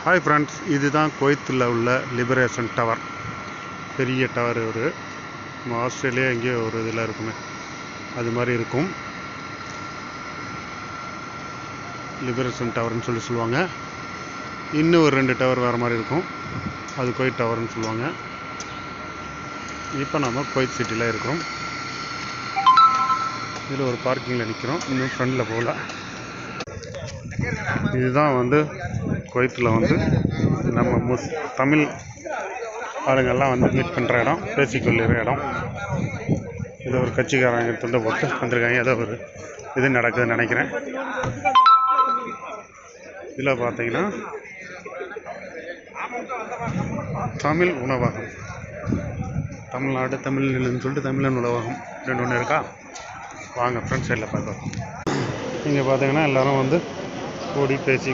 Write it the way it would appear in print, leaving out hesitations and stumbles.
Hi friends, இதுதான் குவைத்தில் உள்ள லிபரேஷன் டவர். பெரிய டவர். ஒரு ஆஸ்திரேலியா எங்கேயோ ஒரு இதில் இருக்குமே, அது மாதிரி இருக்கும். லிபரேஷன் டவர்னு சொல்லுவாங்க. இன்னும் ஒரு 2 டவர் வேறு மாதிரி இருக்கும், அது குவைத் டவர்னு சொல்லுவாங்க. இப்போ நம்ம குவைத் சிட்டியில் இருக்கிறோம். இதில் ஒரு பார்க்கிங்கில் நிற்கிறோம், இன்னும் ஃப்ரண்டில் போகல. இதுதான் குவைத்தில் நம்ம தமிழ் ஆளுங்கள்லாம் மீட் பண்ணுற இடம், பேசிக்கொள்ளுற இடம். இது ஒரு கட்சிக்காரங்க துண்டை போட்டு வந்திருக்காங்க, ஏதோ ஒரு இது நடக்குதுன்னு நினைக்கிறேன். இதில் பார்த்தீங்கன்னா தமிழ் உணவகம், தமிழ்நாடு தமிழ்னு சொல்லிட்டு தமிழன் உணவகம் 2 இருக்கா. வாங்க ஃப்ரெண்ட்ஸ் சைடில் பார்க்கலாம். இங்கே பார்த்தீங்கன்னா எல்லோரும் கூடி பேசி